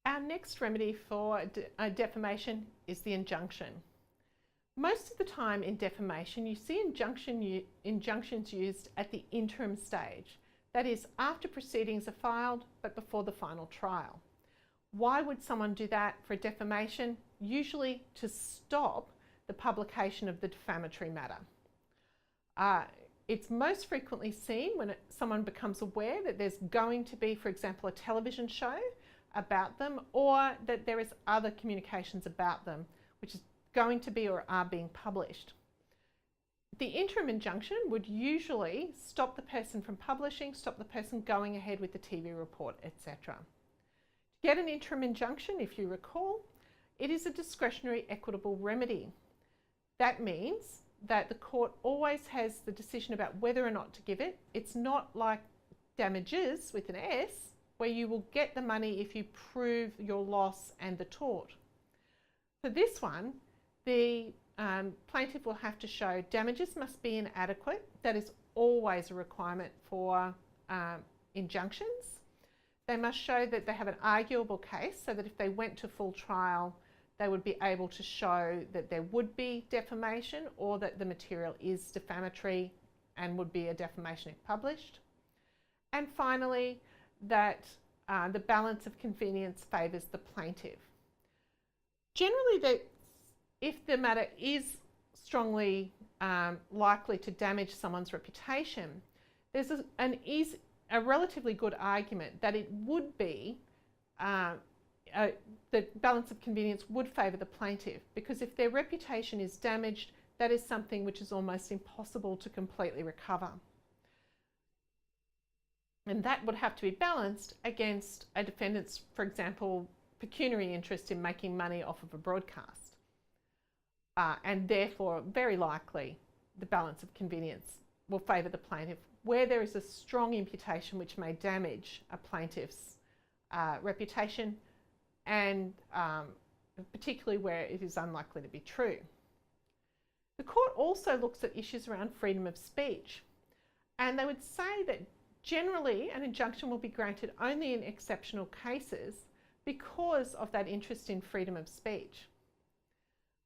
Our next remedy for defamation is the injunction. Most of the time in defamation, you see injunctions used at the interim stage. That is, after proceedings are filed, but before the final trial. Why would someone do that for defamation? Usually to stop the publication of the defamatory matter. It's most frequently seen when someone becomes aware that there's going to be, for example, a television show about them, or that there is other communications about them, which is going to be or are being published. The interim injunction would usually stop the person from publishing, stop the person going ahead with the TV report, etc. To get an interim injunction, if you recall, it is a discretionary equitable remedy. That means that the court always has the decision about whether or not to give it. It's not like damages with an S, where you will get the money if you prove your loss and the tort. For this one, the plaintiff will have to show damages must be inadequate. That is always a requirement for injunctions. They must show that they have an arguable case, so that if they went to full trial, they would be able to show that there would be defamation, or that the material is defamatory and would be a defamation if published. And finally, that the balance of convenience favours the plaintiff. Generally, if the matter is strongly likely to damage someone's reputation, there's a relatively good argument that it would be, the balance of convenience would favour the plaintiff, because if their reputation is damaged, that is something which is almost impossible to completely recover. And that would have to be balanced against a defendant's, for example, pecuniary interest in making money off of a broadcast. And therefore, very likely, the balance of convenience will favour the plaintiff where there is a strong imputation which may damage a plaintiff's reputation, and particularly where it is unlikely to be true. The court also looks at issues around freedom of speech, and they would say that generally an injunction will be granted only in exceptional cases because of that interest in freedom of speech.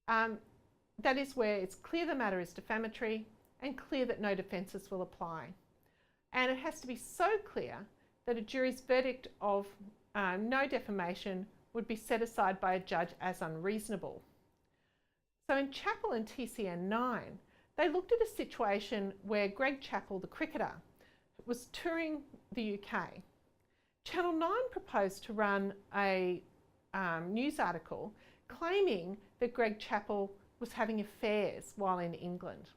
That is where it's clear the matter is defamatory and clear that no defences will apply. And it has to be so clear that a jury's verdict of no defamation would be set aside by a judge as unreasonable. So in Chappell and TCN 9, they looked at a situation where Greg Chappell, the cricketer, was touring the UK. Channel 9 proposed to run a news article claiming that Greg Chappell was having affairs while in England.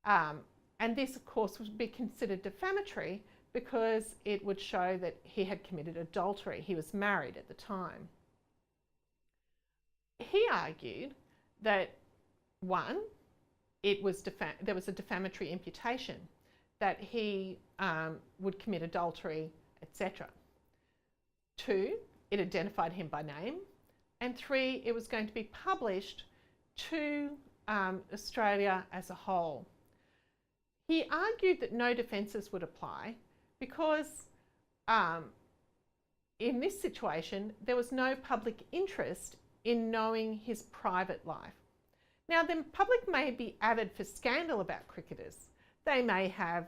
And this, of course, would be considered defamatory because it would show that he had committed adultery. He was married at the time. He argued that, one, there was a defamatory imputation, that he would commit adultery, etc. Two, it identified him by name. And three, it was going to be published to Australia as a whole. He argued that no defences would apply because in this situation, there was no public interest in knowing his private life. Now, the public may be avid for scandal about cricketers. They may have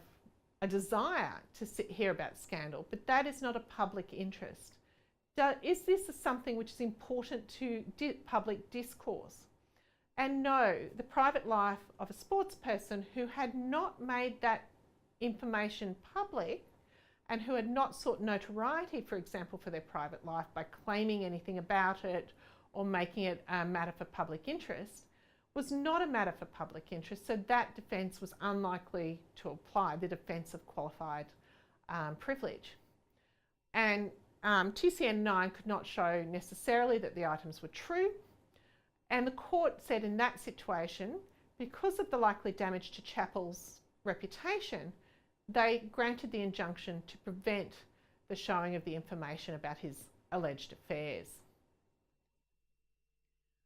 a desire to hear about scandal, but that is not a public interest. Is this something which is important to public discourse? And no, the private life of a sports person who had not made that information public and who had not sought notoriety, for example, for their private life by claiming anything about it or making it a matter for public interest, was not a matter for public interest, so that defence was unlikely to apply, the defence of qualified privilege. And TCN 9 could not show necessarily that the items were true, and the court said in that situation, because of the likely damage to Chappell's reputation, they granted the injunction to prevent the showing of the information about his alleged affairs.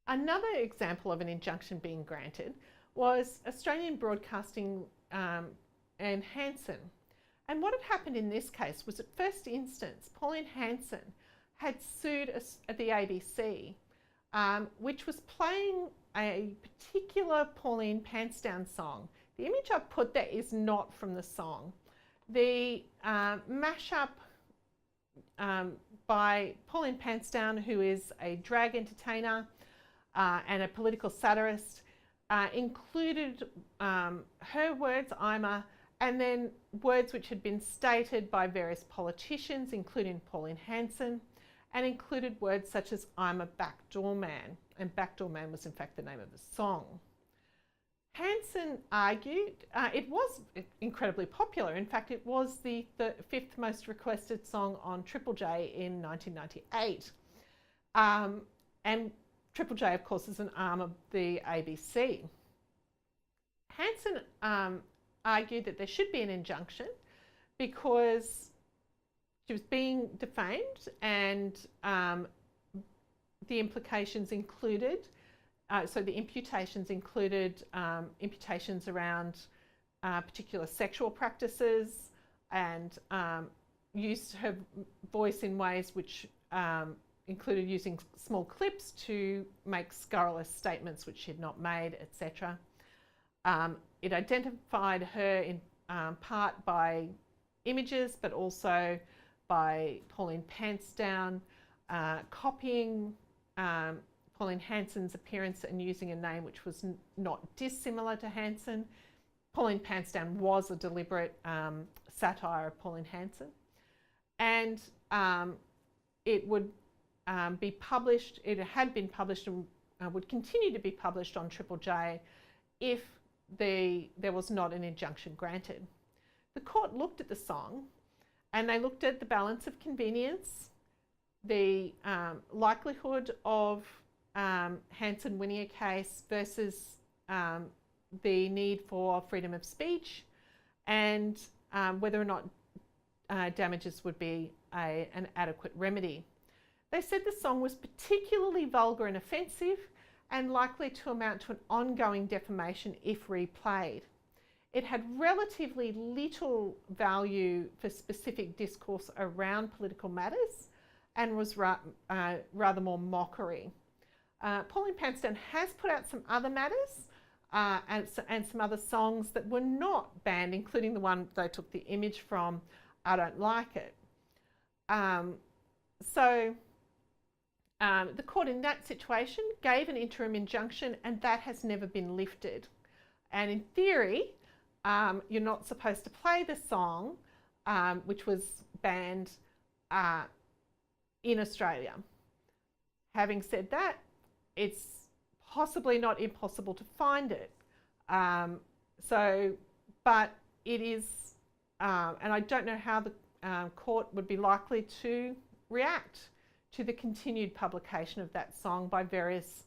Another example of an injunction being granted was Australian Broadcasting and Hansen. And what had happened in this case was, at first instance, Pauline Hanson had sued the ABC, which was playing a particular Pauline Pantsdown song. The image I put there is not from the song. The mashup by Pauline Pantsdown, who is a drag entertainer and a political satirist, included her words, I'm a, and then words which had been stated by various politicians, including Pauline Hanson, and included words such as I'm a backdoor man, and backdoor man was in fact the name of the song. Hanson argued it was incredibly popular. In fact, it was the fifth most requested song on Triple J in 1998. And Triple J, of course, is an arm of the ABC. Hanson argued that there should be an injunction because she was being defamed, and the implications included, so the imputations included imputations around particular sexual practices and used her voice in ways which included using small clips to make scurrilous statements which she had not made, etc. It identified her in part by images, but also by Pauline Pantsdown copying Pauline Hanson's appearance and using a name which was not dissimilar to Hanson. Pauline Pantsdown was a deliberate satire of Pauline Hanson, and it would be published, it had been published and would continue to be published on Triple J if there was not an injunction granted. The court looked at the song and they looked at the balance of convenience, the likelihood of Hanson winning a case versus the need for freedom of speech, and whether or not damages would be an adequate remedy. They said the song was particularly vulgar and offensive and likely to amount to an ongoing defamation if replayed. It had relatively little value for specific discourse around political matters and was rather more mockery. Pauline Pantsdown has put out some other matters and some other songs that were not banned, including the one they took the image from, I Don't Like It. The court in that situation gave an interim injunction, and that has never been lifted. And in theory, you're not supposed to play the song, which was banned in Australia. Having said that, it's possibly not impossible to find it. But it is, and I don't know how the court would be likely to react to the continued publication of that song by various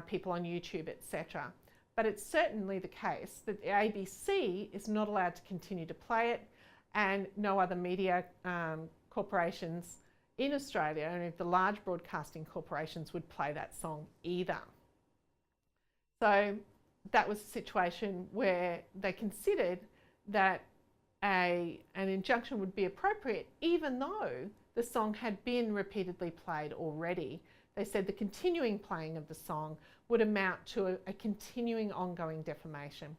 people on YouTube, etc. But it's certainly the case that the ABC is not allowed to continue to play it, and no other media corporations in Australia, and the large broadcasting corporations, would play that song either. So that was a situation where they considered that an injunction would be appropriate, even though the song had been repeatedly played already. They said the continuing playing of the song would amount to a continuing ongoing defamation,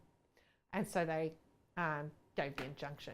and so they gave the injunction.